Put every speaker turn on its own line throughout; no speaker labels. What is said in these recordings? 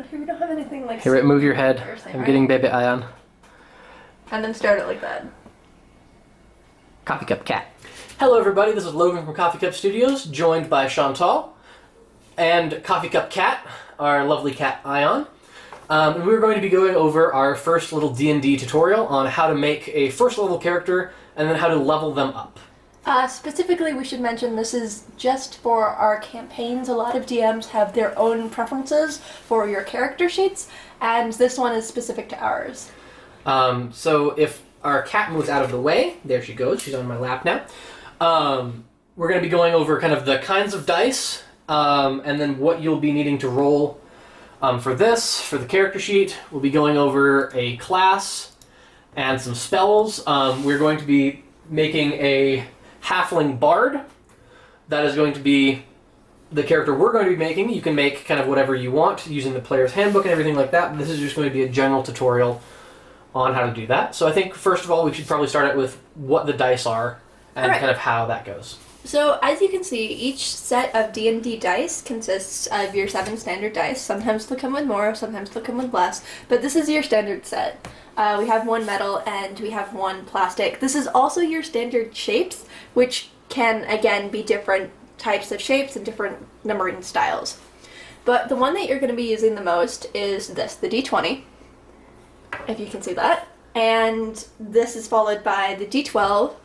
here we don't have anything like...
Here, move your head. I'm
right?
getting baby eye on.
And then start it like that.
Coffee Cup Cat. Hello everybody, this is Logan from CoffeeCup Studios, joined by Chantal and Coffee Cup Cat, our lovely cat Ion. And we're going to be going over our first little D&D tutorial on how to make a first level character and then how to level them up.
Specifically, we should mention this is just for our campaigns. A lot of DMs have their own preferences for your character sheets, and this one is specific to ours.
So if our cat moves out of the way, there she goes, she's on my lap now. We're going to be going over kind of the kinds of dice, and then what you'll be needing to roll for this, for the character sheet. We'll be going over a class and some spells. We're going to be making a halfling bard. That is going to be the character we're going to be making. You can make kind of whatever you want using the player's handbook and everything like that. This is just going to be a general tutorial on how to do that. So I think first of all we should probably start out with what the dice are and kind of how that goes.
So as you can see, each set of D&D dice consists of your 7 standard dice. Sometimes they'll come with more, sometimes they'll come with less, but this is your standard set. We have 1 metal and we have 1 plastic. This is also your standard shapes, which can again be different types of shapes and different numbering styles. But the one that you're going to be using the most is this, the D20, if you can see that. And this is followed by the D12,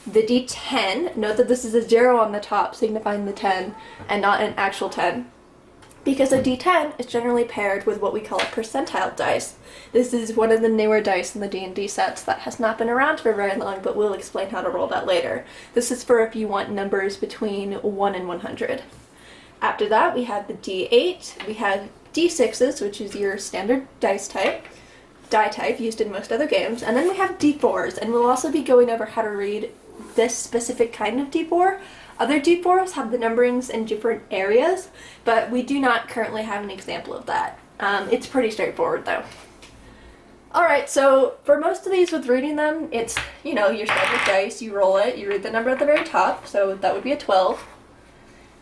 the D10, note that this is a 0 on the top signifying the 10 and not an actual 10. Because a D10 is generally paired with what we call a percentile dice. This is one of the newer dice in the D&D sets that has not been around for very long, but we'll explain how to roll that later. This is for if you want numbers between 1 and 100. After that we have the D8, we have D6s, which is your standard die type used in most other games, and then we have D4s, and we'll also be going over how to read this specific kind of D4. Other D4s have the numberings in different areas, but we do not currently have an example of that. It's pretty straightforward though. Alright, so for most of these with reading them, it's, you know, your standard dice, you roll it, you read the number at the very top, so that would be a 12.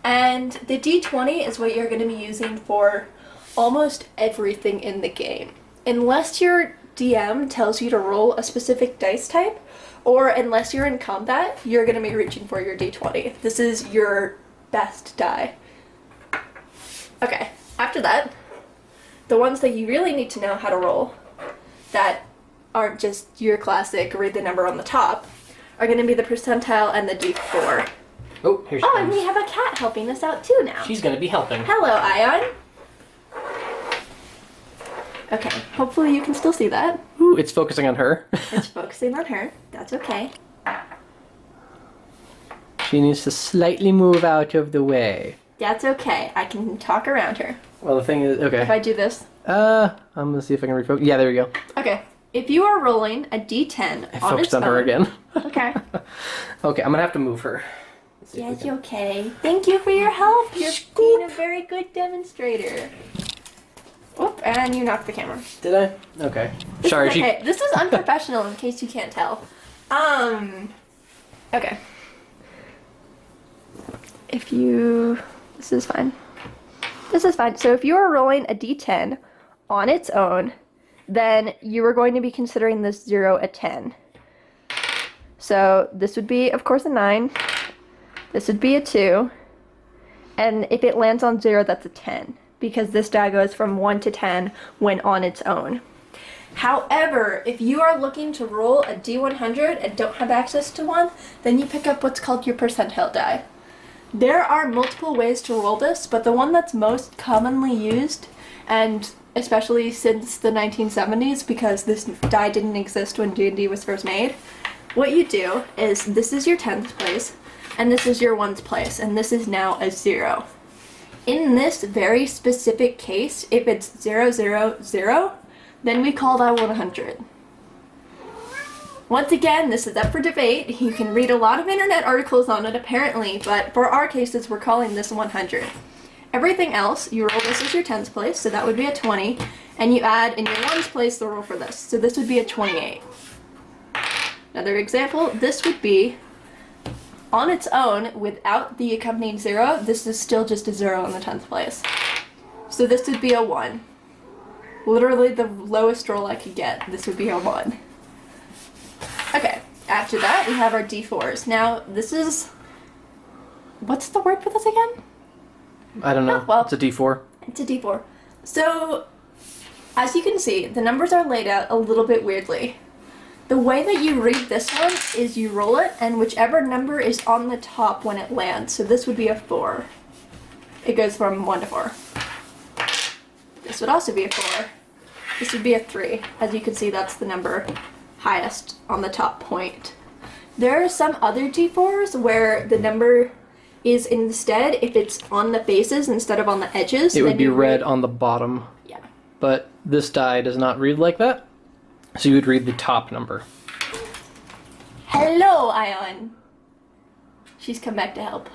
And the D20 is what you're going to be using for almost everything in the game. Unless your DM tells you to roll a specific dice type, or unless you're in combat, you're going to be reaching for your D20. This is your best die. Okay, after that, the ones that you really need to know how to roll, that aren't just your classic read the number on the top, are going to be the percentile and the D4.
Oh, here she comes.
And we have a cat helping us out too now.
She's going to be helping.
Hello, Ion. Okay, hopefully you can still see that.
Ooh, it's focusing on her.
It's focusing on her. That's okay.
She needs to slightly move out of the way.
That's okay. I can talk around her.
Well, the thing is, okay.
If I do this.
I'm gonna see if I can refocus. Yeah, there we go.
Okay. If you are rolling a D10
I
on its
focused on
own,
her again.
Okay.
Okay, I'm gonna have to move her.
Yeah, it's okay. Thank you for your help. You're being a very good demonstrator. Oop, and you knocked the camera.
Did I? Okay. Sorry,
Okay, this is unprofessional in case you can't tell. Okay. This is fine. This is fine. So if you are rolling a D10 on its own, then you are going to be considering this 0 a 10. So this would be, of course, a 9. This would be a 2. And if it lands on 0, that's a 10. Because this die goes from 1 to 10 when on its own. However, if you are looking to roll a D100 and don't have access to one, then you pick up what's called your percentile die. There are multiple ways to roll this, but the one that's most commonly used, and especially since the 1970s, because this die didn't exist when D&D was first made, what you do is this is your 10th place, and this is your 1st place, and this is now a 0. In this very specific case, if it's 0, 0, 0, then we call that 100. Once again, this is up for debate. You can read a lot of internet articles on it apparently, but for our cases, we're calling this 100. Everything else, you roll this as your 10th place, so that would be a 20, and you add in your 1's place the roll for this, so this would be a 28. Another example, this would be on its own, without the accompanying 0, this is still just a 0 in the 10th place. So this would be a 1. Literally the lowest roll I could get. This would be a 1. Okay, after that we have our d4s. Now, this is... What's the word for this again?
I don't know.
Oh, well,
it's a D4.
It's a d4. So, as you can see, the numbers are laid out a little bit weirdly. The way that you read this one is you roll it, and whichever number is on the top when it lands. So this would be a 4. It goes from 1 to 4. This would also be a 4. This would be a 3. As you can see, that's the number highest on the top point. There are some other d4s where the number is instead, if it's on the faces instead of on the edges.
It would be red on the bottom.
Yeah.
But this die does not read like that. So you would read the top number.
Hello, Ion. She's come back to help.